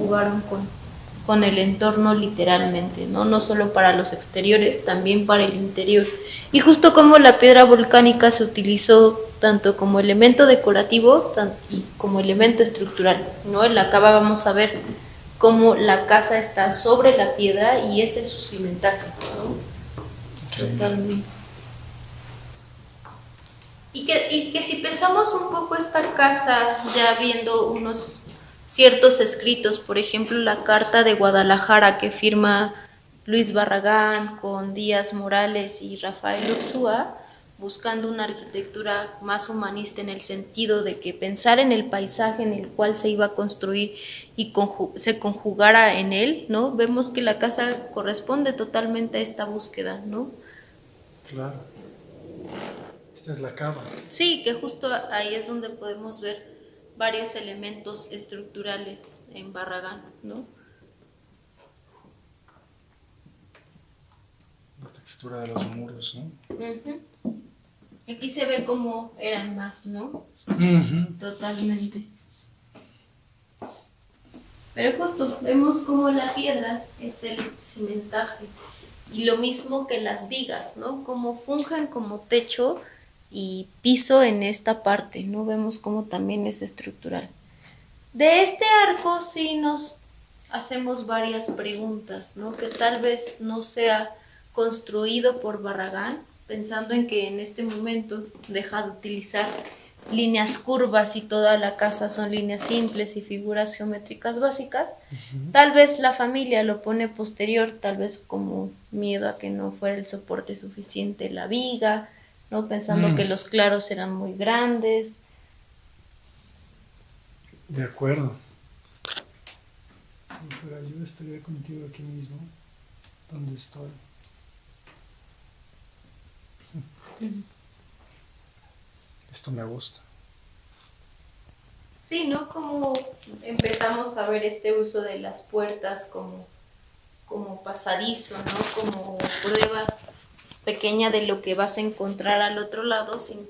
jugaron con el entorno literalmente, ¿no? No solo para los exteriores, también para el interior. Y justo como la piedra volcánica se utilizó tanto como elemento decorativo y como elemento estructural, ¿no? En la cava vamos a ver cómo la casa está sobre la piedra y ese es su cimentaje, ¿no? Totalmente. Y que si pensamos un poco esta casa, ya viendo unos ciertos escritos, por ejemplo la carta de Guadalajara que firma Luis Barragán con Díaz Morales y Rafael Ursúa, buscando una arquitectura más humanista en el sentido de que pensar en el paisaje en el cual se iba a construir y se conjugara en él, ¿no? Vemos que la casa corresponde totalmente a esta búsqueda, ¿no? Claro. Esta es la cava. Sí, que justo ahí es donde podemos ver varios elementos estructurales en Barragán, ¿no? La textura de los muros, ¿no? Uh-huh. Aquí se ve cómo eran más, ¿no? Uh-huh. Totalmente. Pero justo vemos como la piedra es el cimentaje y lo mismo que las vigas, ¿no? Como fungen como techo y piso en esta parte, ¿no? Vemos como también es estructural. De este arco sí nos hacemos varias preguntas, ¿no? Que tal vez no sea construido por Barragán, pensando en que en este momento deja de utilizar líneas curvas y toda la casa son líneas simples y figuras geométricas básicas. Uh-huh. Tal vez la familia lo pone posterior, tal vez como miedo a que no fuera el soporte suficiente la viga, ¿no? Pensando que los claros eran muy grandes. De acuerdo. Si fuera yo estaría contigo aquí mismo, donde estoy. Uh-huh. Esto me gusta. Sí, ¿no? Como empezamos a ver este uso de las puertas como pasadizo, ¿no? Como prueba pequeña de lo que vas a encontrar al otro lado sin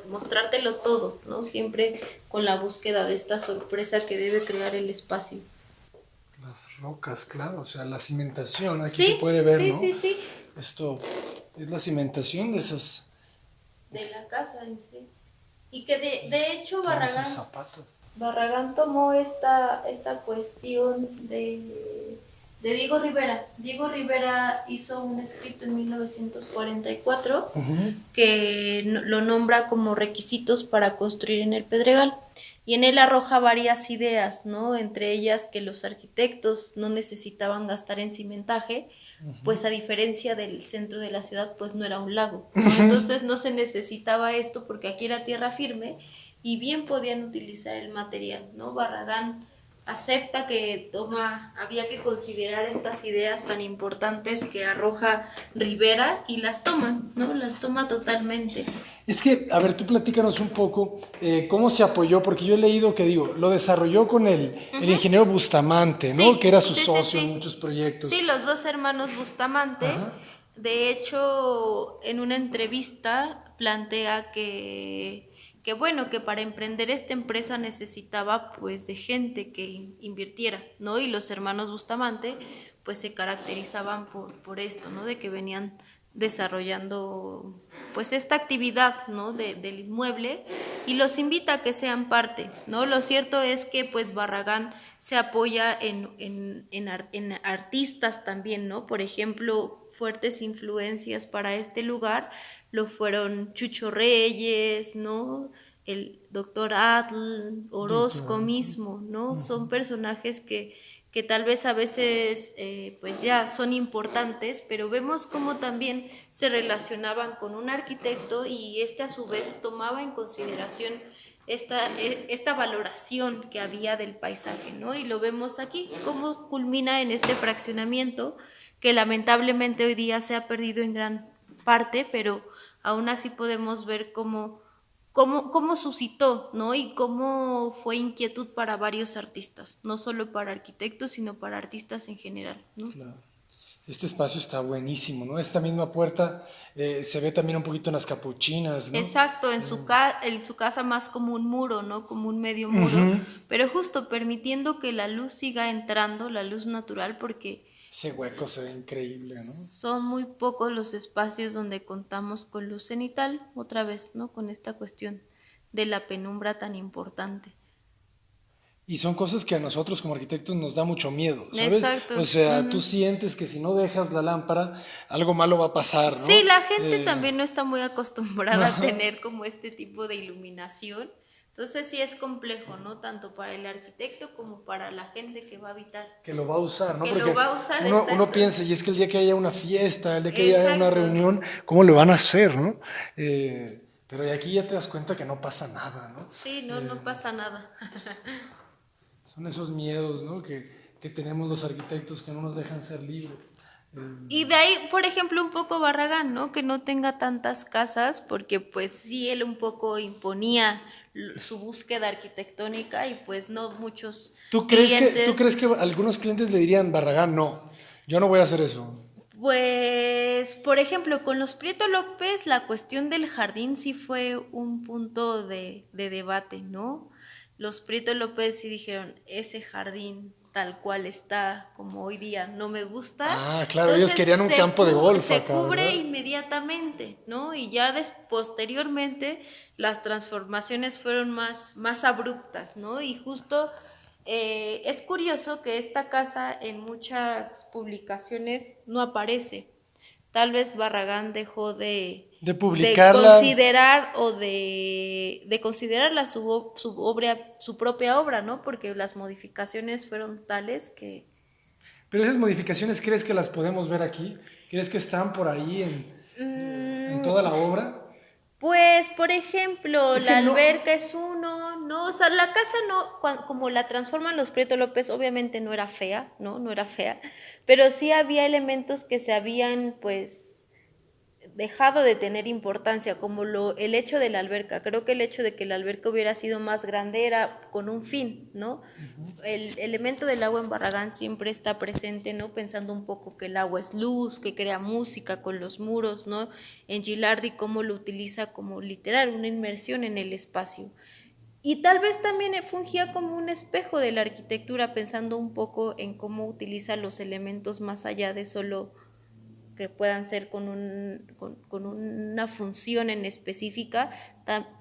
mostrártelo todo, ¿no? Siempre con la búsqueda de esta sorpresa que debe crear el espacio. Las rocas, claro, o sea, la cimentación, aquí sí, se puede ver, sí, ¿no? Sí, sí, Esto es la cimentación de esas... De la casa en sí. Y que de hecho Barragán tomó esta cuestión de Diego Rivera. Diego Rivera hizo un escrito en 1944 uh-huh. que lo nombra como requisitos para construir en el Pedregal. Y en él arroja varias ideas, ¿no? Entre ellas que los arquitectos no necesitaban gastar en cimentaje, uh-huh. pues a diferencia del centro de la ciudad, pues no era un lago, ¿no? Uh-huh. Entonces no se necesitaba esto porque aquí era tierra firme y bien podían utilizar el material, ¿no? Barragán acepta que había que considerar estas ideas tan importantes que arroja Rivera y las toma, ¿no? Las toma totalmente. Es que, a ver, tú platícanos un poco cómo se apoyó, porque yo he leído que, lo desarrolló con el ingeniero Bustamante, ¿no? Sí, que era su socio en muchos proyectos. Sí, los dos hermanos Bustamante. Ajá. De hecho, en una entrevista plantea que bueno, que para emprender esta empresa necesitaba pues de gente que invirtiera, ¿no? Y los hermanos Bustamante pues se caracterizaban por esto, ¿no? De que venían desarrollando pues esta actividad, ¿no? Del inmueble y los invita a que sean parte, ¿no? Lo cierto es que pues Barragán se apoya en artistas también, ¿no? Por ejemplo, fuertes influencias para este lugar lo fueron Chucho Reyes, ¿no? El doctor Atl, Orozco mismo, ¿no? Uh-huh. Son personajes que tal vez a veces pues ya son importantes, pero vemos cómo también se relacionaban con un arquitecto y a su vez tomaba en consideración esta valoración que había del paisaje, ¿no? Y lo vemos aquí, cómo culmina en este fraccionamiento que lamentablemente hoy día se ha perdido en gran parte, pero aún así podemos ver cómo suscitó, ¿no? Y cómo fue inquietud para varios artistas, no solo para arquitectos, sino para artistas en general, ¿no? Claro. Este espacio está buenísimo, ¿no? Esta misma puerta se ve también un poquito en las capuchinas, ¿no? Exacto, en su casa más como un muro, ¿no? Como un medio muro, pero justo permitiendo que la luz siga entrando, la luz natural, porque Ese hueco se ve increíble, ¿no? son muy pocos los espacios donde contamos con luz cenital, otra vez, ¿no? Con esta cuestión de la penumbra tan importante. Y son cosas que a nosotros como arquitectos nos da mucho miedo, ¿sabes? Exacto. O sea, tú sientes que si no dejas la lámpara, algo malo va a pasar, ¿no? Sí, la gente también no está muy acostumbrada a tener como este tipo de iluminación. Entonces sí es complejo, ¿no? Tanto para el arquitecto como para la gente que va a habitar. Que lo va a usar, ¿no? Que Porque lo va a usar, uno exacto. piensa, y es que el día que haya una fiesta, el día que haya una Exacto. reunión, ¿cómo le van a hacer, no? Pero aquí ya te das cuenta que no pasa nada, ¿no? Sí, no, no pasa nada. Son esos miedos, ¿no? Que tenemos los arquitectos que no nos dejan ser libres. Y de ahí, por ejemplo, un poco Barragán, ¿no? Que no tenga tantas casas, porque pues sí, él un poco imponía su búsqueda arquitectónica y pues no muchos ¿Tú clientes. crees que algunos clientes le dirían, Barragán, no, yo no voy a hacer eso? Pues, por ejemplo, con los Prieto López, la cuestión del jardín sí fue un punto de debate, ¿no? Los Prieto López sí dijeron, ese jardín tal cual está como hoy día no me gusta. Ah, claro, ellos querían un campo de golf Se acá, cubre ¿verdad? inmediatamente, ¿no? Y ya posteriormente las transformaciones fueron más abruptas, ¿no? Y justo es curioso que esta casa en muchas publicacionnes no aparece. Tal vez Barragán dejó De de publicarla. considerar o de considerarla su propia obra, ¿no? Porque las modificaciones fueron tales que... Pero esas modificaciones, ¿crees que las podemos ver aquí? ¿Crees que están por ahí en toda la obra? Pues, por ejemplo, Es que la no, alberca es uno, ¿no? O sea, la casa no, como la transforman los Prieto López, obviamente no era fea, ¿no? No era fea, pero sí había elementos que se habían, pues, dejado de tener importancia, como el hecho de la alberca. Creo que el hecho de que la alberca hubiera sido más grande era con un fin, ¿no? El elemento del agua en Barragán siempre está presente, ¿no? Pensando un poco que el agua es luz, que crea música con los muros, ¿no? En Gilardi cómo lo utiliza como literal, una inmersión en el espacio. Y tal vez también fungía como un espejo de la arquitectura, pensando un poco en cómo utiliza los elementos más allá de solo que puedan ser con una función en específica,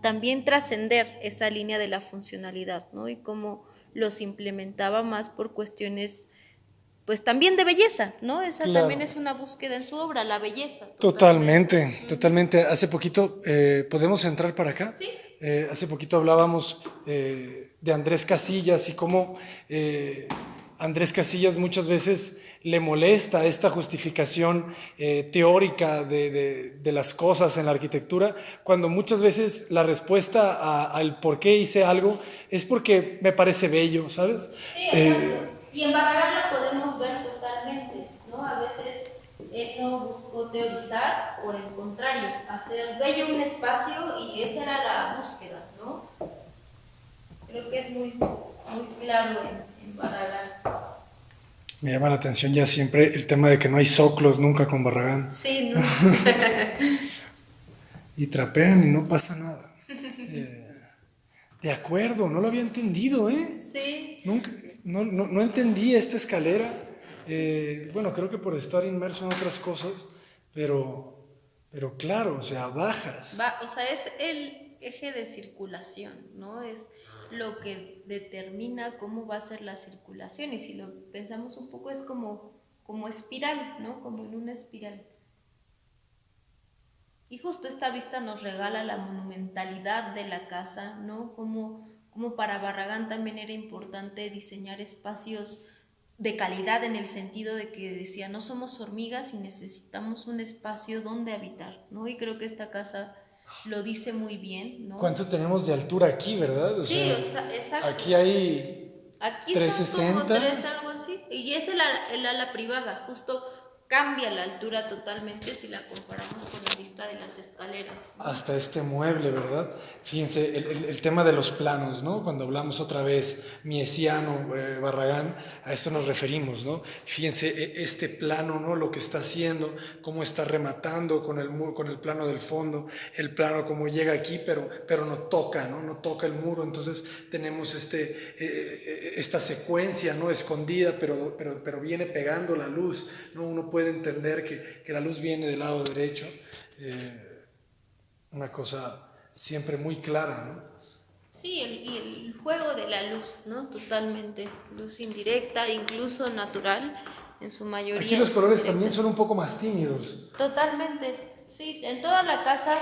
también trascender esa línea de la funcionalidad, ¿no? Y cómo los implementaba más por cuestiones, pues también de belleza, ¿no? Esa claro. también es una búsqueda en su obra, la belleza. Totalmente, totalmente. Hace poquito, ¿podemos entrar para acá? Sí. Hace poquito hablábamos de Andrés Casillas y cómo Andrés Casillas muchas veces le molesta esta justificación teórica de las cosas en la arquitectura, cuando muchas veces la respuesta al por qué hice algo es porque me parece bello, ¿sabes? Sí, exacto. Y en Barragán lo podemos ver totalmente, ¿no? A veces él no buscó teorizar, por el contrario, hacer bello un espacio y esa era la búsqueda, ¿no? Creo que es muy claro en Barragán. Me llama la atención ya siempre el tema de que no hay zoclos nunca con Barragán. Sí, ¿no? Y trapean y no pasa nada. De acuerdo, no lo había entendido, ¿eh? Sí. Nunca, no entendí esta escalera. Bueno, creo que por estar inmerso en otras cosas, pero claro, o sea, bajas. O sea, es el eje de circulación, ¿no? Es lo que determina cómo va a ser la circulación. Y si lo pensamos un poco, es como espiral, ¿no? Como en una espiral. Y justo esta vista nos regala la monumentalidad de la casa, ¿no? Como para Barragán también era importante diseñar espacios de calidad en el sentido de que decía, no somos hormigas y necesitamos un espacio donde habitar, ¿no? Y creo que esta casa lo dice muy bien, ¿no? ¿Cuánto tenemos de altura aquí, verdad? Sí, exacto. Aquí hay Aquí 360. son como 3, algo así. Y es el ala privada, justo cambia la altura totalmente si la comparamos con la vista de las escaleras, ¿no? Hasta este mueble, ¿verdad? Fíjense, el tema de los planos, ¿no? Cuando hablamos otra vez Miesiano, Barragán, a esto nos referimos, ¿no? Fíjense este plano, ¿no? Lo que está haciendo, cómo está rematando con el muro, con el plano del fondo, el plano como llega aquí, pero no toca, ¿no? No toca el muro, entonces tenemos esta secuencia, ¿no? Escondida, pero viene pegando la luz, ¿no? Uno puede entender que la luz viene del lado derecho, una cosa siempre muy clara, ¿no? Sí, y el juego de la luz, ¿no? Totalmente. Luz indirecta, incluso natural, en su mayoría. Aquí los colores indirecta. también son un poco más tímidos. Totalmente. Sí, en toda la casa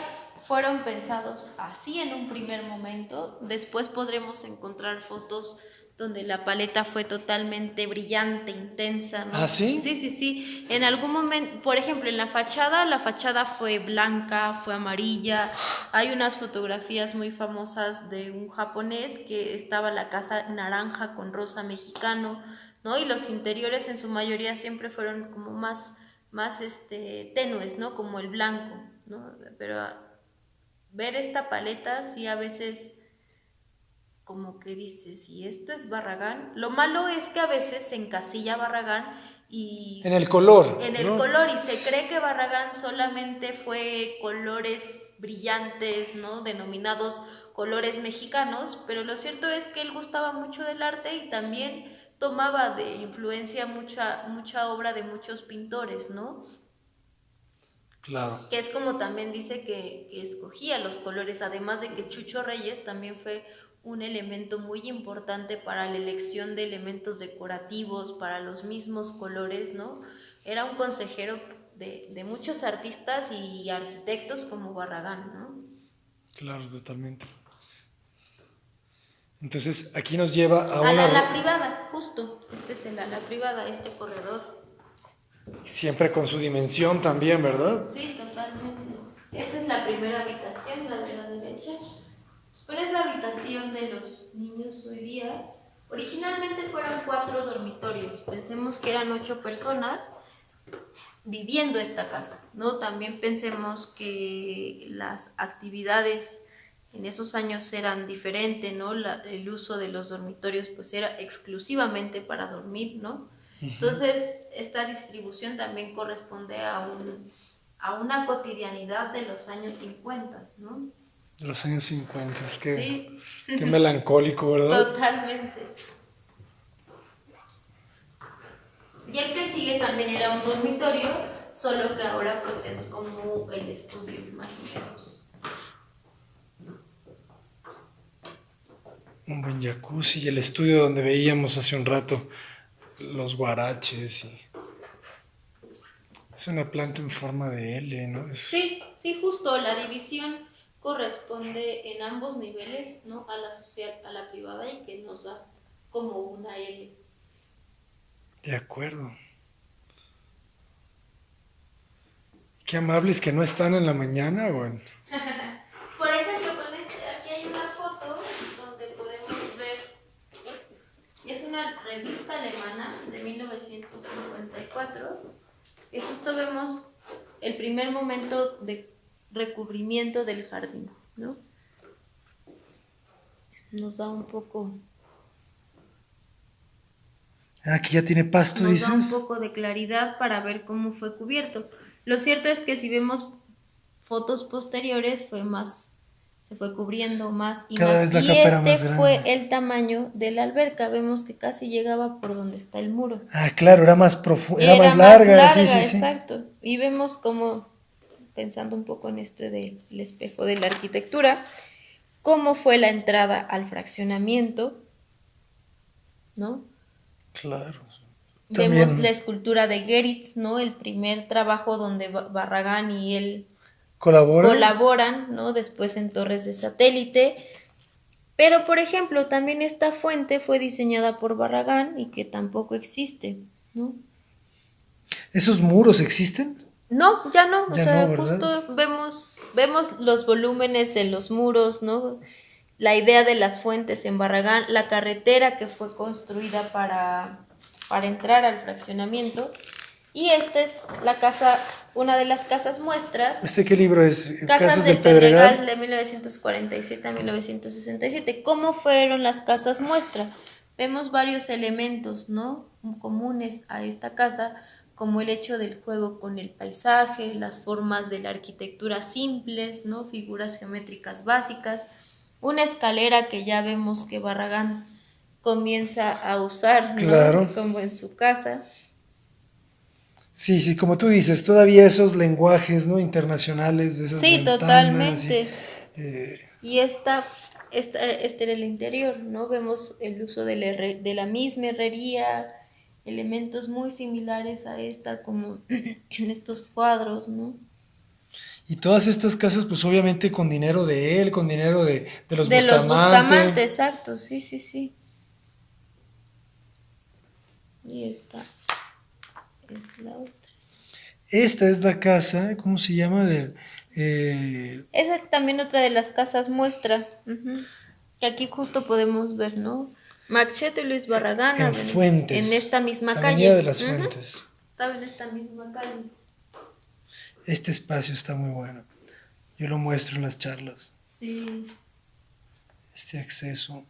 fueron pensados así en un primer momento. Después podremos encontrar fotos donde la paleta fue totalmente brillante, intensa, ¿no? ¿Ah, sí? Sí, sí, sí. En algún momento, por ejemplo, en la fachada fue blanca, fue amarilla. Hay unas fotografías muy famosas de un japonés que estaba la casa naranja con rosa mexicano, ¿no? Y los interiores en su mayoría siempre fueron como más tenues, ¿no? Como el blanco, ¿no? Pero ver esta paleta sí a veces como que dices, si esto es Barragán, lo malo es que a veces se encasilla Barragán y En el color, en el ¿no? color y se cree que Barragán solamente fue colores brillantes, ¿no? Denominados colores mexicanos, pero lo cierto es que él gustaba mucho del arte y también tomaba de influencia mucha obra de muchos pintores, ¿no? Claro. Que es como también dice que escogía los colores, además de que Chucho Reyes también fue un elemento muy importante para la elección de elementos decorativos, para los mismos colores, ¿no? Era un consejero de muchos artistas y arquitectos como Barragán, ¿no? Claro, totalmente. Entonces, aquí nos lleva a A una... la privada, justo, este es el ala privada, este corredor. Siempre con su dimensión también, ¿verdad? Sí, totalmente. Esta es la primera habitación, la de la derecha. ¿Cuál es la habitación de los niños hoy día? Originalmente fueron 4 dormitorios. Pensemos que eran 8 personas viviendo esta casa, ¿no? También pensemos que las actividades en esos años eran diferentes, ¿no? El uso de los dormitorios pues era exclusivamente para dormir, ¿no? Entonces, esta distribución también corresponde a una cotidianidad de los años 50, ¿no? De los años 50, Sí. qué melancólico, ¿verdad? Totalmente. Y el que sigue también era un dormitorio, solo que ahora pues es como el estudio, más o menos. Un buen jacuzzi y el estudio donde veíamos hace un rato los guaraches. Es una planta en forma de L, ¿no? Sí, sí, justo la división corresponde en ambos niveles, ¿no? A la social, a la privada y que nos da como una L. De acuerdo. Qué amables que no están en la mañana, güey. Por ejemplo, aquí hay una foto donde podemos ver, es una revista alemana de 1954, y justo vemos el primer momento de recubrimiento del jardín, ¿no? Nos da un poco... Aquí ya tiene pasto, Nos da un dices. poco de claridad para ver cómo fue cubierto. Lo cierto es que si vemos fotos posteriores se fue cubriendo más y Cada más. vez la Y capa era más fue grande. el tamaño de la alberca. Vemos que casi llegaba por donde está el muro. Ah, claro, era más profunda, era Era más más larga, larga, sí, sí, sí. exacto. Y vemos como, pensando un poco en esto del espejo de la arquitectura, cómo fue la entrada al fraccionamiento, ¿no? Claro. Vemos la También escultura de Geritz, ¿no? El primer trabajo donde Barragán y él colabora. colaboran, ¿no? Después en torres de satélite. Pero, por ejemplo, también esta fuente fue diseñada por Barragán y que tampoco existe, ¿no? ¿Esos muros existen? No, ya no, o Ya sea, no, ¿verdad? justo vemos los volúmenes en los muros, ¿no? La idea de las fuentes en Barragán, la carretera que fue construida para entrar al fraccionamiento, Y esta es la casa, una de las casas muestras. ¿Este qué libro es? Casas del Pedregal de 1947 a 1967. ¿Cómo fueron las casas muestra? Vemos varios elementos, ¿no? Comunes a esta casa, como el hecho del juego con el paisaje, las formas de la arquitectura simples, ¿no? Figuras geométricas básicas, una escalera que ya vemos que Barragán comienza a usar, ¿no? Claro. Como en su casa. Sí, sí, como tú dices, todavía esos lenguajes, ¿no? Internacionales de esas Sí, ventanas totalmente. eh, Y este era el interior, ¿no? Vemos el uso de la misma herrería, elementos muy similares a esta, como en estos cuadros, ¿no? y todas estas casas, pues obviamente con dinero de él, con dinero de los De los Bustamante. Bustamante, exacto, sí, sí, sí. Y esta es la otra. Esta es la casa, ¿cómo se llama? Esa es también otra de las casas muestra, ujú, que aquí justo podemos ver, ¿no? Machete y Luis Barragán en en Fuentes, esta misma Avenida de calle. las Ujú, Fuentes. estaba en esta misma calle. Este espacio está muy bueno. Yo lo muestro en las charlas. Sí. Este acceso.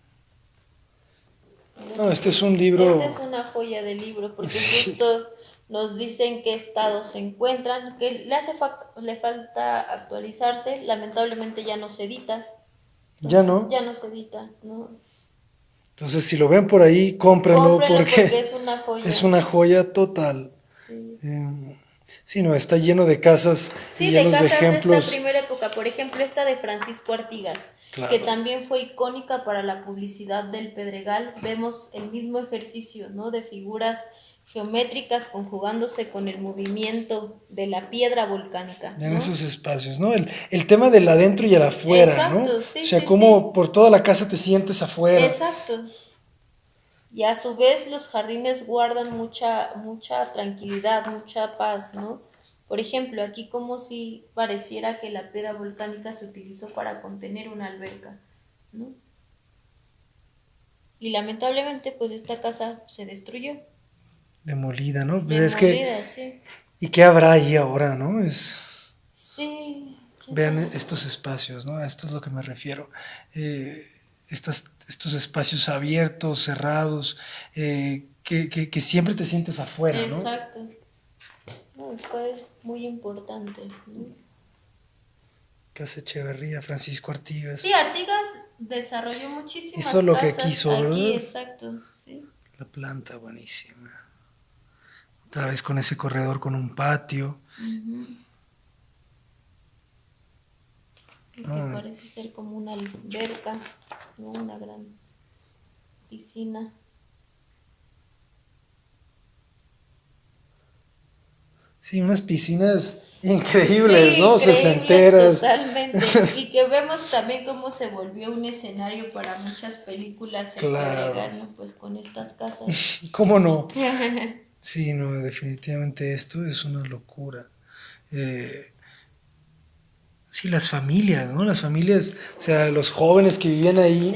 No, este es un libro. Esta es una joya de libro porque Sí, justo nos dicen qué estado se encuentran, que le falta actualizarse, lamentablemente ya no se edita, ya entonces no. ya no se edita, ¿no? Entonces, si lo ven por ahí, cómprenlo Cómprenlo porque porque es una es joya. una joya total. Sí. Sí, no, está lleno de casas y Sí, de llenos de casas de esta ejemplos. primera época, por ejemplo, esta de Francisco Artigas, que Claro. también fue icónica para la publicidad del Pedregal. Vemos el mismo ejercicio, ¿no? De figuras geométricas conjugándose con el movimiento de la piedra volcánica, En ¿no? esos espacios, ¿no? El tema del adentro y el afuera, ¿no? O Exacto, sí, sea, sí, sí. cómo por toda la casa te sientes afuera. Exacto. Y a su vez los jardines guardan mucha tranquilidad, mucha paz, ¿no? Por ejemplo, aquí como si pareciera que la piedra volcánica se utilizó para contener una alberca, ¿no? Y lamentablemente, pues esta casa se destruyó, Demolida, ¿no? Pues es que, demolida, sí. ¿y qué habrá ahí ahora, no? Sí, quién Vean sabe. estos espacios, ¿no? A esto es lo que me refiero. Estos espacios abiertos, cerrados, que siempre te sientes afuera, ¿no? Exacto. No, fue muy importante, ¿no? Casa Echeverría, Francisco Artigas. Sí, Artigas desarrolló muchísimas Hizo lo que casas quiso, aquí, ¿verdad? exacto, sí. La planta, buenísima. Otra vez con ese corredor con un patio. Ujú. Y que ¿No? parece ser como una alberca, ¿no? Una gran piscina. Sí, unas piscinas increíbles, Sí, ¿no? increíbles Sesenteras. totalmente. Y que vemos también cómo se volvió un escenario para muchas películas el Claro. Pedregal, ¿no? Pues con estas casas. ¿Cómo no? Sí, no, definitivamente esto es una locura. Eh, sí, las familias, ¿no? Las familias, o sea, los jóvenes que vivían ahí.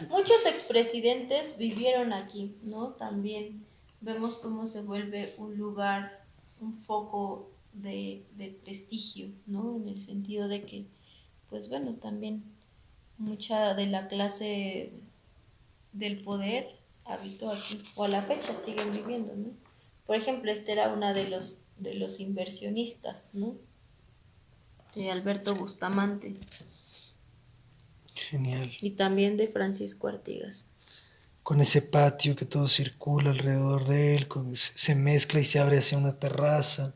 Muchos expresidentes vivieron aquí, ¿no? También vemos cómo se vuelve un lugar, un foco de prestigio, ¿no? En el sentido de que, pues bueno, también mucha de la clase del poder habitó aquí, o a la fecha siguen viviendo, ¿no? Por ejemplo, este era uno de los inversionistas, ¿no? De Alberto Bustamante Genial. y también de Francisco Artigas. Con ese patio que todo circula alrededor de él, se mezcla y se abre hacia una terraza.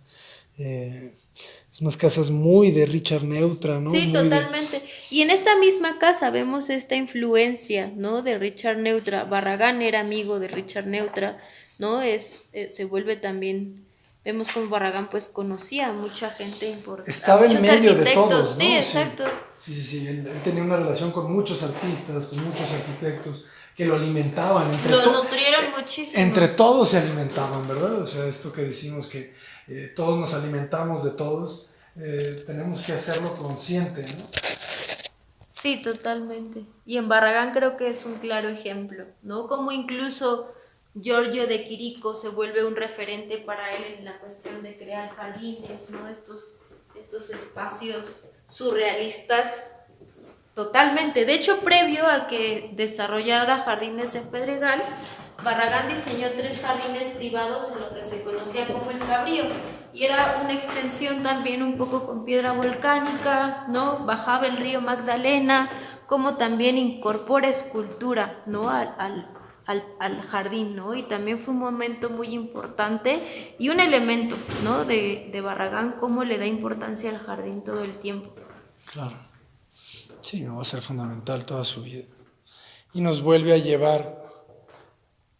Unas casas muy de Richard Neutra, ¿no? Sí, Muy de... totalmente. Y en esta misma casa vemos esta influencia, ¿no? De Richard Neutra. Barragán era amigo de Richard Neutra, ¿no? Se vuelve también, vemos como Barragán pues conocía a mucha gente importante, a Estaba en muchos medio de arquitectos. todos, Sí, ¿no? Sí, exacto. sí, sí, sí. Él tenía una relación con muchos artistas, con muchos arquitectos que lo alimentaban. Lo nutrieron muchísimo. Entre todos se alimentaban, ¿verdad? O sea, esto que decimos que todos nos alimentamos de todos, tenemos que hacerlo consciente, ¿no? Sí, totalmente. Y en Barragán creo que es un claro ejemplo, ¿no? Como incluso Giorgio de Chirico se vuelve un referente para él en la cuestión de crear jardines, ¿no? Estos espacios surrealistas totalmente. De hecho, previo a que desarrollara Jardines en Pedregal, Barragán diseñó 3 jardines privados en lo que se conocía como el Cabrío, y era una extensión también un poco con piedra volcánica, ¿no? Bajaba el río Magdalena, como también incorpora escultura, ¿no? al jardín, ¿no? Y también fue un momento muy importante y un elemento, ¿no? de Barragán, cómo le da importancia al jardín todo el tiempo. Claro. Sí, no va a ser fundamental toda su vida. Y nos vuelve a llevar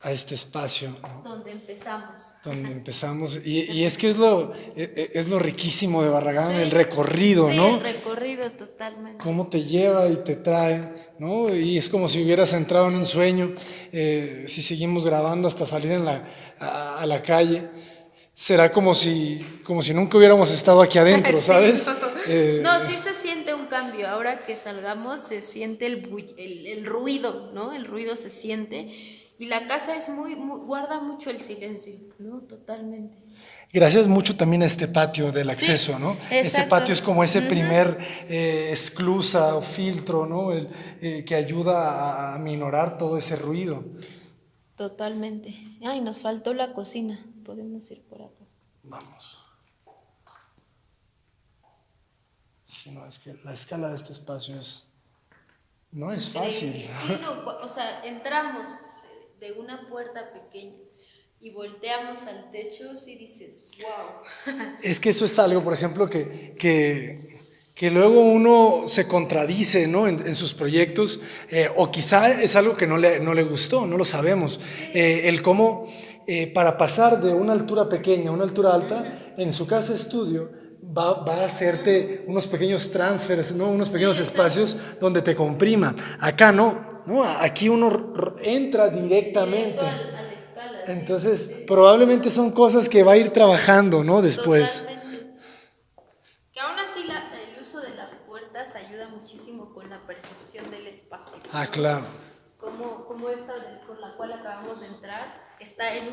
a este espacio, ¿no? Donde empezamos. Donde empezamos. Y es que es lo riquísimo de Barragán, Sí, el recorrido, sí, ¿no? el recorrido totalmente. Cómo te lleva y te trae, ¿no? Y es como si hubieras entrado en un sueño. Si seguimos grabando hasta salir a la calle, será como si nunca hubiéramos estado aquí adentro, ¿sabes? Sí. No, sí se siente un cambio. Ahora que salgamos se siente el ruido, ¿no? El ruido se siente. Y la casa es guarda mucho el silencio, ¿no? Totalmente. Gracias mucho también a este patio del Sí, acceso, ¿no? Ese exacto. patio es como ese primer esclusa o filtro, ¿no? Que ayuda a minorar todo ese ruido. Totalmente. Ay, nos faltó la cocina. Podemos ir por acá. Vamos. Sí, no, es que la escala de este espacio no es fácil. Sí, no, o sea, entramos de una puerta pequeña y volteamos al techo y dices, wow. Es que eso es algo, por ejemplo, que luego uno se contradice, ¿no? en sus proyectos, o quizá es algo que no le gustó, no lo sabemos. El cómo, para pasar de una altura pequeña a una altura alta, en su casa estudio, va a hacerte unos pequeños transfers, ¿no? Unos pequeños espacios donde te comprima. Acá no, aquí uno entra directamente. Directo a la escala. Entonces, sí. probablemente son cosas que va a ir trabajando, ¿no? Después. Totalmente. Que aún así el uso de las puertas ayuda muchísimo con la percepción del espacio, ¿no? Ah, claro. Como esta por la cual acabamos de entrar está en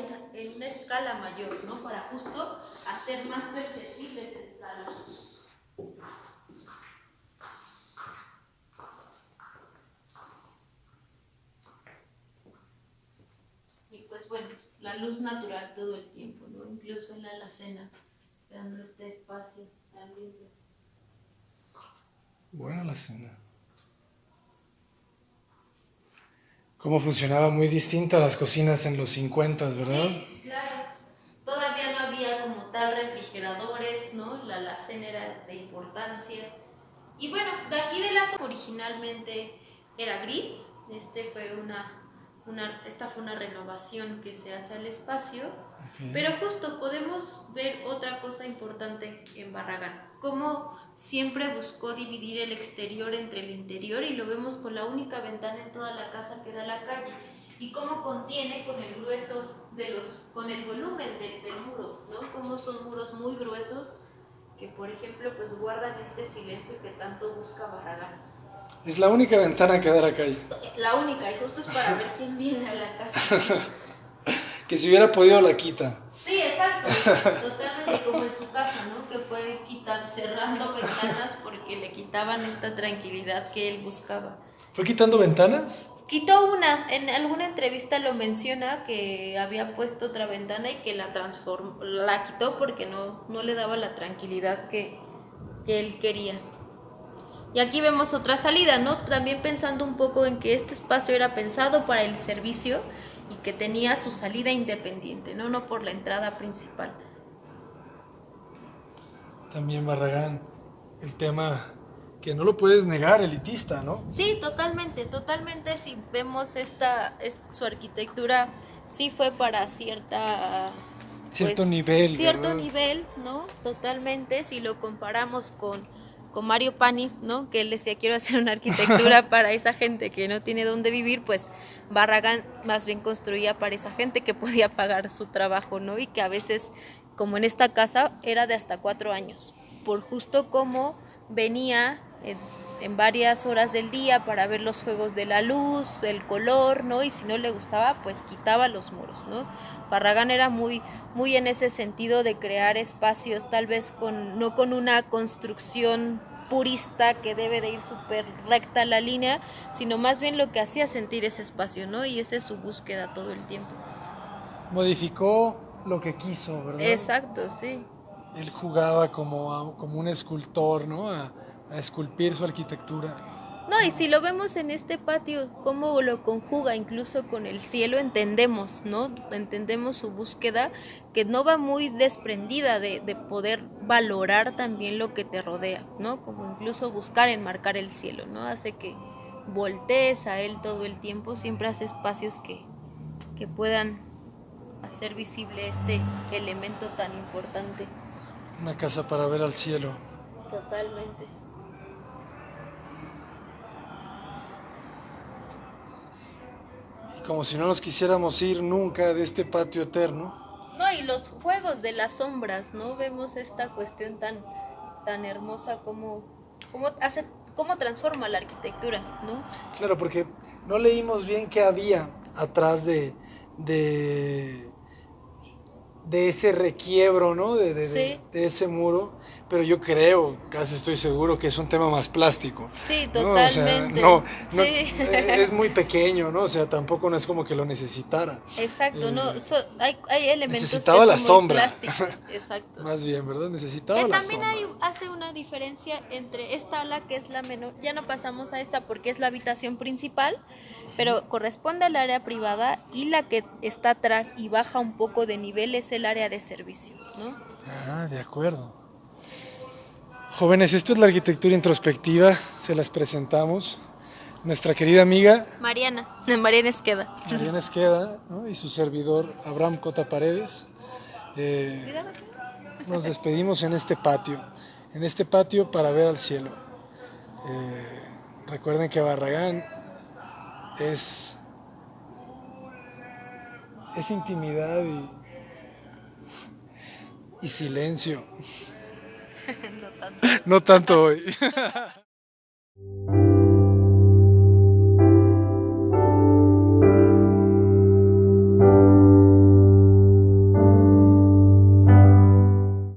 una escala mayor, ¿no? Para justo hacer más perceptible esta escala. Y pues bueno, la luz natural todo el tiempo, ¿no? Incluso en la alacena, creando este espacio tan lindo. Buena la cena. Cómo funcionaba muy distinta a las cocinas en los 50, ¿verdad? Sí, claro. Todavía no había como tal refrigeradores, ¿no? La alacena era de importancia. Y bueno, de aquí de la originalmente era gris. Esta fue una renovación que se hace al espacio. Okay. Pero justo podemos ver otra cosa importante en Barragán. Cómo siempre buscó dividir el exterior entre el interior, y lo vemos con la única ventana en toda la casa que da a la calle. Y cómo contiene con el grueso con el volumen del muro, ¿no? Cómo son muros muy gruesos que, por ejemplo, pues guardan este silencio que tanto busca Barragán. Es la única ventana que da a la calle. La única, y justo es para ver quién viene a la casa. Que si hubiera podido la quita. Sí, exacto, totalmente como en su casa, ¿no? Que fue cerrando ventanas porque le quitaban esta tranquilidad que él buscaba. ¿Fue quitando ventanas? Quitó una, en alguna entrevista lo menciona, que había puesto otra ventana y que la quitó porque no le daba la tranquilidad que él quería. Y aquí vemos otra salida, ¿no? También pensando un poco en que este espacio era pensado para el servicio y que tenía su salida independiente, no por la entrada principal. También Barragán, el tema que no lo puedes negar, elitista, ¿no? Sí, totalmente. Si vemos su arquitectura, sí fue para cierto nivel, cierto ¿verdad? nivel, ¿no? Totalmente. Si lo comparamos con Mario Pani, ¿no? Que él decía, quiero hacer una arquitectura para esa gente que no tiene dónde vivir, pues Barragán más bien construía para esa gente que podía pagar su trabajo, ¿no? Y que a veces, como en esta casa, era de hasta 4 años, por justo cómo venía en varias horas del día para ver los juegos de la luz, el color, ¿no? Y si no le gustaba, pues quitaba los muros, ¿no? Barragán era muy en ese sentido de crear espacios, tal vez no con una construcción purista que debe de ir súper recta la línea, sino más bien lo que hacía sentir ese espacio, ¿no? Y esa es su búsqueda todo el tiempo. Modificó lo que quiso, ¿verdad? Exacto, sí. Él jugaba como un escultor, ¿no? A esculpir su arquitectura. No, y si lo vemos en este patio, cómo lo conjuga incluso con el cielo, entendemos, ¿no? Entendemos su búsqueda, que no va muy desprendida de poder valorar también lo que te rodea, ¿no? Como incluso buscar enmarcar el cielo, ¿no? Hace que voltees a él todo el tiempo, siempre hace espacios que puedan hacer visible este elemento tan importante. Una casa para ver al cielo. Totalmente. Y como si no nos quisiéramos ir nunca de este patio eterno. No, y los juegos de las sombras, ¿no? Vemos esta cuestión tan hermosa cómo transforma la arquitectura, ¿no? Claro, porque no leímos bien qué había atrás de, de ese requiebro, ¿no? Sí. De ese muro, pero yo creo, casi estoy seguro que es un tema más plástico. Sí, ¿no? O sea, totalmente. Sí. es muy pequeño, ¿no? O sea, tampoco no es como que lo necesitara. Exacto, no, hay elementos Necesitaba que la son sombra. muy plásticos, exacto. Más bien, ¿verdad? Necesitaba Que la también sombra. hace una diferencia entre esta ala que es la menor, ya no pasamos a esta porque es la habitación principal, pero corresponde al área privada, y la que está atrás y baja un poco de nivel es el área de servicio, ¿no? Ah, de acuerdo. Jóvenes, esto es la arquitectura introspectiva, se las presentamos. Nuestra querida amiga Mariana Esqueda. Mariana Esqueda, ¿no? Y su servidor Abraham Cota Paredes. Cuidado. Nos despedimos en este patio para ver al cielo. Recuerden que Barragán es intimidad y silencio. No tanto. No tanto hoy.